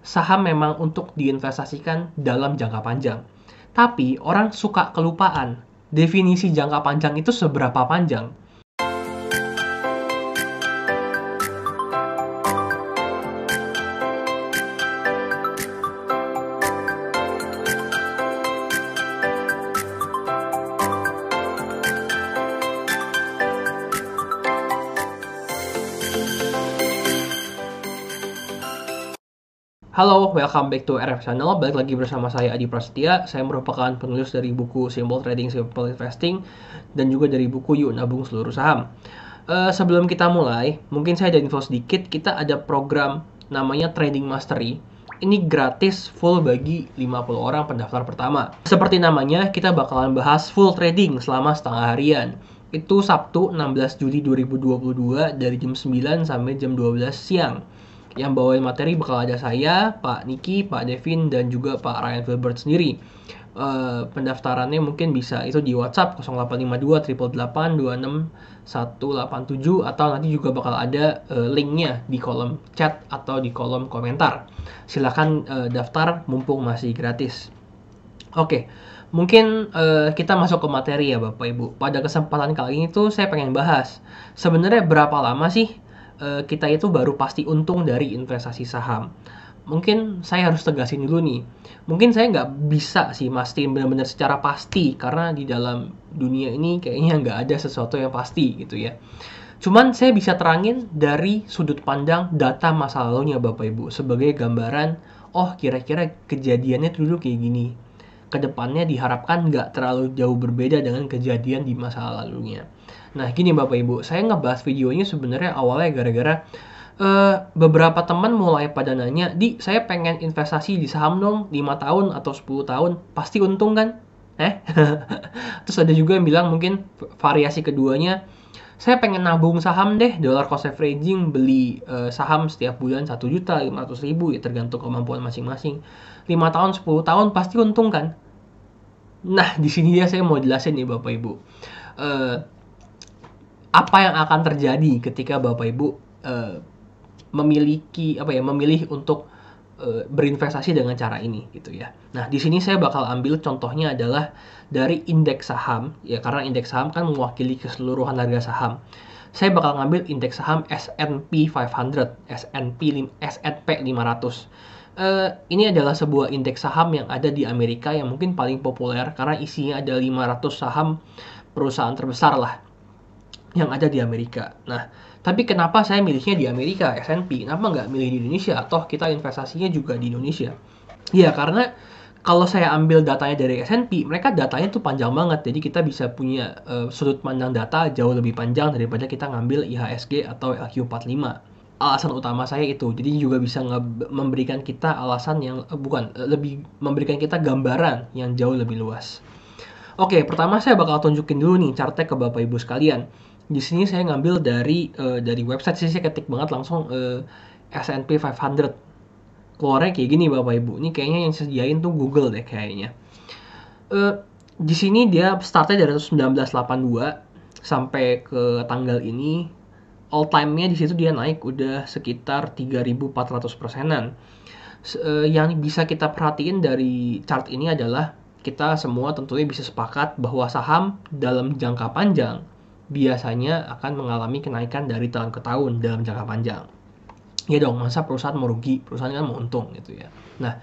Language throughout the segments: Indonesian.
saham memang untuk diinvestasikan dalam jangka panjang. Tapi orang suka kelupaan, definisi jangka panjang itu seberapa panjang? Halo, welcome back to RF Channel. Balik lagi bersama saya Adi Prasetya. Saya merupakan penulis dari buku Simple Trading, Simple Investing, dan juga dari buku Yuk Nabung Seluruh Saham. Sebelum kita mulai, mungkin saya ada info sedikit. Kita ada program namanya Trading Mastery. Ini gratis full bagi 50 orang pendaftar pertama. Seperti namanya, kita bakalan bahas full trading selama setengah harian. Itu Sabtu 16 Juli 2022 dari jam 9 sampai jam 12 siang. Yang bawain materi bakal ada saya, Pak Niki, Pak Devin, dan juga Pak Ryan Filbert sendiri. Pendaftarannya mungkin bisa itu di WhatsApp 0852 888 26187 atau nanti juga bakal ada linknya di kolom chat atau di kolom komentar. Silahkan daftar mumpung masih gratis. Oke, mungkin kita masuk ke materi ya Bapak Ibu. Pada kesempatan kali ini tuh saya pengen bahas sebenarnya berapa lama sih kita itu baru pasti untung dari investasi saham. Mungkin saya harus tegasin dulu nih. Mungkin saya nggak bisa sih mastiin benar-benar secara pasti karena di dalam dunia ini kayaknya nggak ada sesuatu yang pasti gitu ya. Cuman saya bisa terangin dari sudut pandang data masa lalunya Bapak Ibu sebagai gambaran, oh kira-kira kejadiannya dulu kayak gini. Kedepannya diharapkan nggak terlalu jauh berbeda dengan kejadian di masa lalunya. Nah gini Bapak Ibu, saya ngebahas video ini sebenarnya awalnya gara-gara beberapa teman mulai pada nanya, Di, saya pengen investasi di saham dong, 5 tahun atau 10 tahun, pasti untung kan? Terus ada juga yang bilang mungkin variasi keduanya, saya pengen nabung saham deh, dollar cost averaging, beli saham setiap bulan 1.500.000 ya tergantung kemampuan masing-masing. 5 tahun, 10 tahun pasti untung kan? Nah, di sini ya saya mau jelasin nih Bapak Ibu. Apa yang akan terjadi ketika Bapak Ibu memilih untuk berinvestasi dengan cara ini gitu ya. Nah, di sini saya bakal ambil contohnya adalah dari indeks saham ya, karena indeks saham kan mewakili keseluruhan harga saham. Saya bakal ngambil indeks saham S&P 500, S&P 500. Ini adalah sebuah indeks saham yang ada di Amerika yang mungkin paling populer karena isinya ada 500 saham perusahaan terbesar lah yang ada di Amerika. Nah, tapi kenapa saya milihnya di Amerika, S&P? Kenapa nggak milih di Indonesia? Atau kita investasinya juga di Indonesia? Ya, karena kalau saya ambil datanya dari S&P, mereka datanya tuh panjang banget. Jadi kita bisa punya sudut pandang data jauh lebih panjang daripada kita ngambil IHSG atau LQ45. Alasan utama saya itu, jadi juga bisa memberikan kita alasan yang lebih memberikan kita gambaran yang jauh lebih luas. Oke, pertama saya bakal tunjukin dulu nih chartnya ke Bapak Ibu sekalian. Di sini saya ngambil dari website sih, saya ketik banget langsung S&P 500. Keluarnya kayak gini Bapak Ibu. Ini kayaknya yang sediain tuh Google deh kayaknya. Di sini dia startnya dari 1982 sampai ke tanggal ini. All time-nya di situ dia naik udah sekitar 3.400%-an. Yang bisa kita perhatiin dari chart ini adalah kita semua tentunya bisa sepakat bahwa saham dalam jangka panjang biasanya akan mengalami kenaikan dari tahun ke tahun dalam jangka panjang. Ya dong, masa perusahaan mau rugi, perusahaan kan mau untung gitu ya. Nah,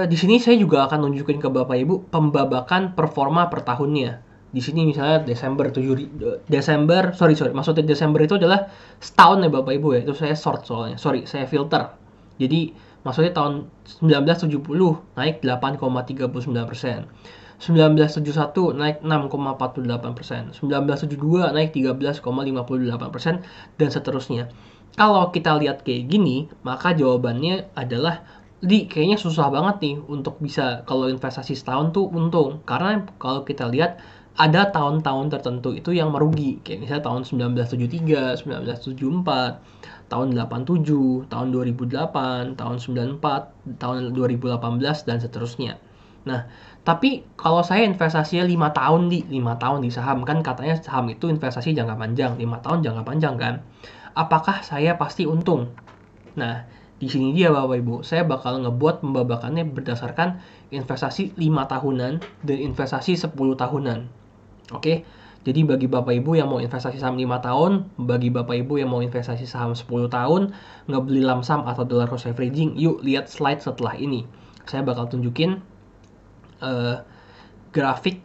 di sini saya juga akan nunjukin ke Bapak Ibu pembabakan performa per tahunnya. Di sini misalnya Desember maksudnya Desember itu adalah setahun ya Bapak Ibu ya. Itu saya short soalnya. Saya filter. Jadi maksudnya tahun 1970 naik 8,39%. 1971 naik 6,48%. 1972 naik 13,58% dan seterusnya. Kalau kita lihat kayak gini, maka jawabannya adalah kayaknya susah banget nih untuk bisa kalau investasi setahun tuh untung. Karena kalau kita lihat ada tahun-tahun tertentu itu yang merugi. Kayak misalnya tahun 1973, 1974, tahun 87, tahun 2008, tahun 94, tahun 2018, dan seterusnya. Nah, tapi kalau saya investasinya 5 tahun di saham, kan katanya saham itu investasi jangka panjang, 5 tahun jangka panjang kan. Apakah saya pasti untung? Nah, Di sini dia Bapak Ibu, saya bakal ngebuat pembabakannya berdasarkan investasi 5 tahunan dan investasi 10 tahunan. Oke, jadi bagi Bapak Ibu yang mau investasi saham 5 tahun, bagi Bapak Ibu yang mau investasi saham 10 tahun, ngebeli lamsam atau dollar cost averaging, yuk lihat slide setelah ini. Saya bakal tunjukin grafik,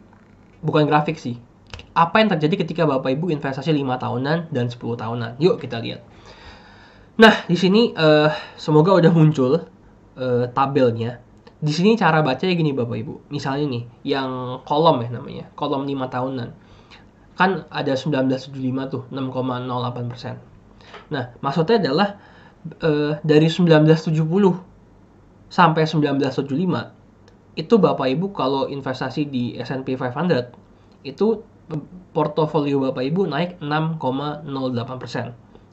bukan grafik sih, apa yang terjadi ketika Bapak Ibu investasi 5 tahunan dan 10 tahunan. Yuk kita lihat. Nah, di sini semoga udah muncul tabelnya. Di sini cara bacanya gini Bapak Ibu. Misalnya nih, yang kolom ya namanya, kolom 5 tahunan. Kan ada 1975 tuh, 6,08%. Nah, maksudnya adalah dari 1970 sampai 1975 itu Bapak Ibu kalau investasi di S&P 500 itu portofolio Bapak Ibu naik 6,08%.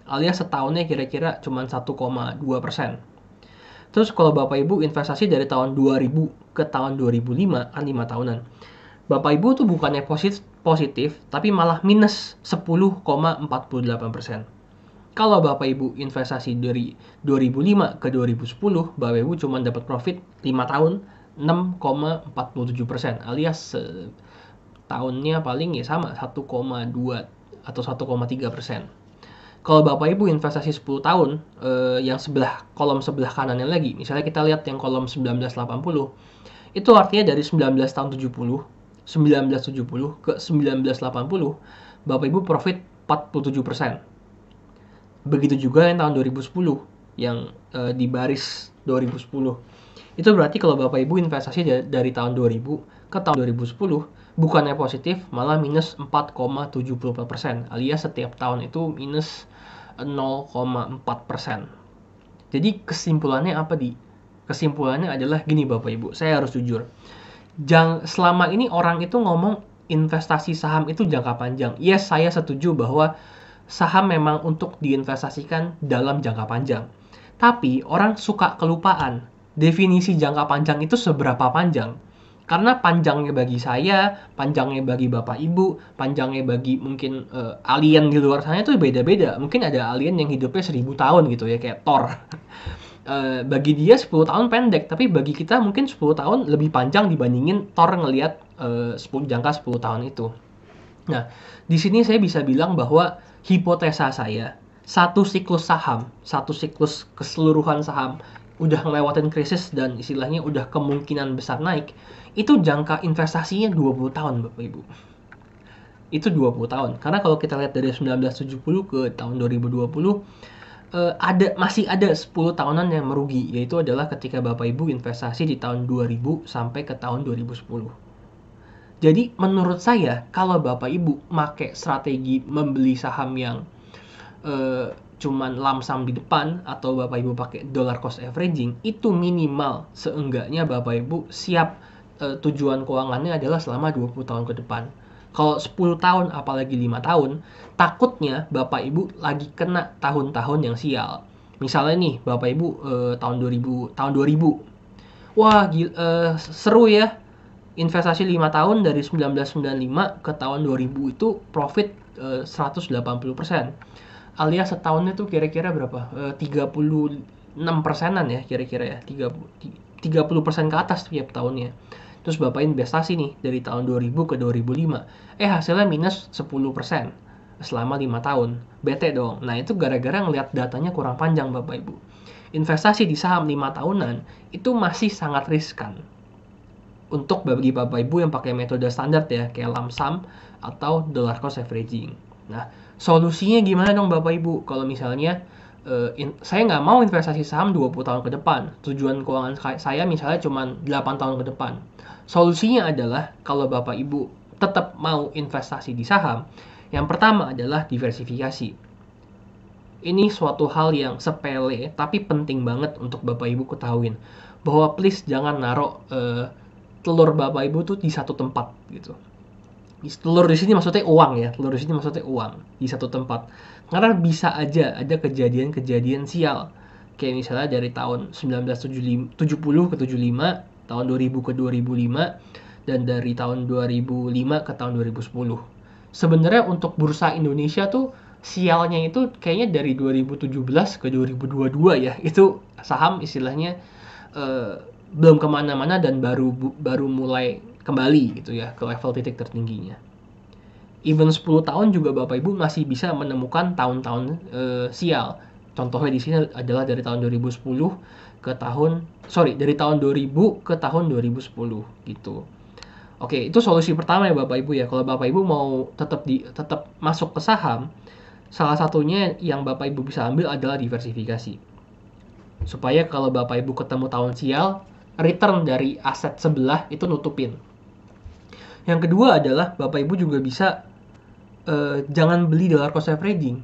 Alias setahunnya kira-kira cuma 1,2%. Terus kalau Bapak Ibu investasi dari tahun 2000 ke tahun 2005, kan 5 tahunan. Bapak Ibu tuh bukannya positif, tapi malah minus 10,48%. Kalau Bapak Ibu investasi dari 2005 ke 2010, Bapak Ibu cuma dapat profit 5 tahun 6,47%, alias tahunnya paling ya sama 1,2 atau 1,3%. Kalau Bapak Ibu investasi 10 tahun, yang kolom sebelah kanannya lagi, misalnya kita lihat yang kolom 1980, itu artinya dari 1970 ke 1980, Bapak Ibu profit 47%. Begitu juga yang tahun 2010, yang di baris 2010. Itu berarti kalau Bapak Ibu investasi dari tahun 2000 ke tahun 2010, bukannya positif, malah minus 4,74%, alias setiap tahun itu minus 0,4%. Jadi kesimpulannya apa di? Kesimpulannya adalah gini Bapak Ibu, saya harus jujur. Selama ini orang itu ngomong investasi saham itu jangka panjang. Yes, saya setuju bahwa saham memang untuk diinvestasikan dalam jangka panjang. Tapi orang suka kelupaan definisi jangka panjang itu seberapa panjang. Karena panjangnya bagi saya, panjangnya bagi Bapak Ibu, panjangnya bagi mungkin alien di luar sana itu beda-beda. Mungkin ada alien yang hidupnya 1000 tahun gitu ya, kayak Thor. Bagi dia 10 tahun pendek, tapi bagi kita mungkin 10 tahun lebih panjang dibandingin Thor ngelihat jangka 10 tahun itu. Nah, di sini saya bisa bilang bahwa hipotesa saya, satu siklus saham, satu siklus keseluruhan saham udah ngelewatin krisis dan istilahnya udah kemungkinan besar naik, itu jangka investasinya 20 tahun Bapak Ibu. Itu 20 tahun. Karena kalau kita lihat dari 1970 ke tahun 2020, masih ada 10 tahunan yang merugi, yaitu adalah ketika Bapak Ibu investasi di tahun 2000 sampai ke tahun 2010. Jadi menurut saya, kalau Bapak Ibu make strategi membeli saham yang cuman lamsam di depan, atau Bapak Ibu pakai dollar cost averaging, itu minimal seenggaknya Bapak Ibu siap tujuan keuangannya adalah selama 20 tahun ke depan. Kalau 10 tahun apalagi 5 tahun, takutnya Bapak Ibu lagi kena tahun-tahun yang sial. Misalnya nih Bapak Ibu tahun 2000. Wah, seru ya. Investasi 5 tahun dari 1995 ke tahun 2000 itu profit 180%. Alias setahunnya tuh kira-kira berapa? 36%-an ya kira-kira ya. 30% ke atas tiap tahunnya. Terus Bapak investasi nih dari tahun 2000 ke 2005. Hasilnya minus 10% selama 5 tahun. Bete dong. Nah, itu gara-gara ngelihat datanya kurang panjang Bapak Ibu. Investasi di saham 5 tahunan itu masih sangat riskan. Untuk bagi Bapak Ibu yang pakai metode standar ya, kayak lamsam atau dollar cost averaging. Nah, solusinya gimana dong Bapak Ibu? Kalau misalnya saya nggak mau investasi saham 20 tahun ke depan. Tujuan keuangan saya misalnya cuma 8 tahun ke depan. Solusinya adalah kalau Bapak Ibu tetap mau investasi di saham, yang pertama adalah diversifikasi. Ini suatu hal yang sepele tapi penting banget untuk Bapak Ibu ketahuin. Bahwa please jangan naruh telur Bapak Ibu tuh di satu tempat gitu. Telur di sini maksudnya uang ya. Telur di sini maksudnya uang di satu tempat. Karena bisa aja ada kejadian-kejadian sial. Kayak misalnya dari tahun 1970 ke 75, tahun 2000 ke 2005, dan dari tahun 2005 ke tahun 2010. Sebenarnya untuk bursa Indonesia tuh sialnya itu kayaknya dari 2017 ke 2022 ya. Itu saham istilahnya belum kemana-mana dan baru mulai kembali gitu ya ke level titik tertingginya. Even 10 tahun juga Bapak Ibu masih bisa menemukan tahun-tahun sial. Contohnya di sini adalah dari tahun 2010 ke dari tahun 2000 ke tahun 2010 gitu. Oke, itu solusi pertama ya Bapak Ibu ya. Kalau Bapak Ibu mau tetap masuk ke saham, salah satunya yang Bapak Ibu bisa ambil adalah diversifikasi. Supaya kalau Bapak Ibu ketemu tahun sial, return dari aset sebelah itu nutupin. Yang kedua adalah Bapak Ibu juga bisa jangan beli dollar cost averaging.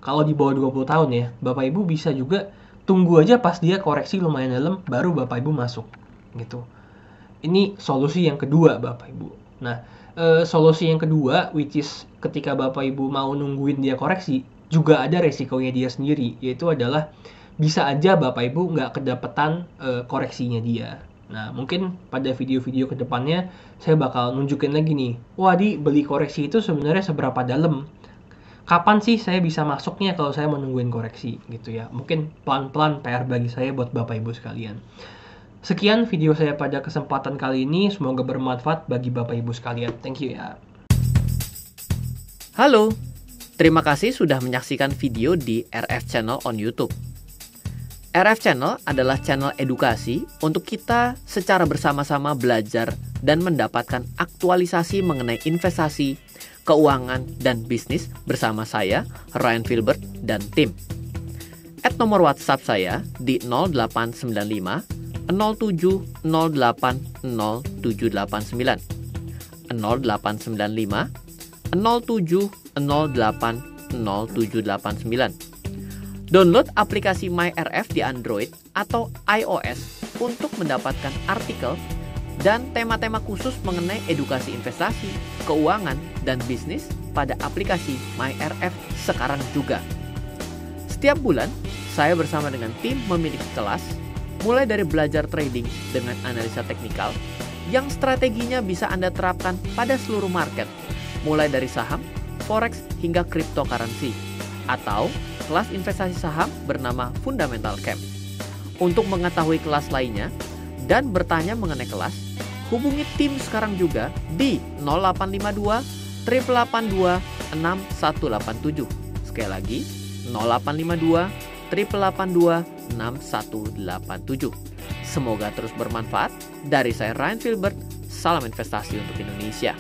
Kalau di bawah 20 tahun ya, Bapak Ibu bisa juga tunggu aja pas dia koreksi lumayan dalam, baru Bapak Ibu masuk gitu. Ini solusi yang kedua Bapak Ibu. Nah, solusi yang kedua, which is ketika Bapak Ibu mau nungguin dia koreksi, juga ada resikonya dia sendiri, yaitu adalah bisa aja Bapak Ibu nggak kedapetan koreksinya dia. Nah, mungkin pada video-video kedepannya saya bakal nunjukin lagi nih, wah beli koreksi itu sebenarnya seberapa dalam. Kapan sih saya bisa masuknya kalau saya menungguin koreksi gitu ya. Mungkin pelan-pelan PR bagi saya buat Bapak Ibu sekalian. Sekian video saya pada kesempatan kali ini, semoga bermanfaat bagi Bapak Ibu sekalian. Thank you ya. Halo, terima kasih sudah menyaksikan video di RF Channel on YouTube. RF Channel adalah channel edukasi untuk kita secara bersama-sama belajar dan mendapatkan aktualisasi mengenai investasi, keuangan, dan bisnis bersama saya, Ryan Filbert, dan tim. Add nomor WhatsApp saya di 0895 07 08 0789 0895 07 08 0789. Download aplikasi MyRF di Android atau iOS untuk mendapatkan artikel dan tema-tema khusus mengenai edukasi investasi, keuangan, dan bisnis pada aplikasi MyRF sekarang juga. Setiap bulan, saya bersama dengan tim memiliki kelas, mulai dari belajar trading dengan analisa teknikal, yang strateginya bisa Anda terapkan pada seluruh market, mulai dari saham, forex, hingga cryptocurrency, atau kelas investasi saham bernama Fundamental Camp. Untuk mengetahui kelas lainnya dan bertanya mengenai kelas, hubungi tim sekarang juga di 0852 882 6187. Sekali lagi, 0852 882 6187. Semoga terus bermanfaat. Dari saya Ryan Filbert, salam investasi untuk Indonesia.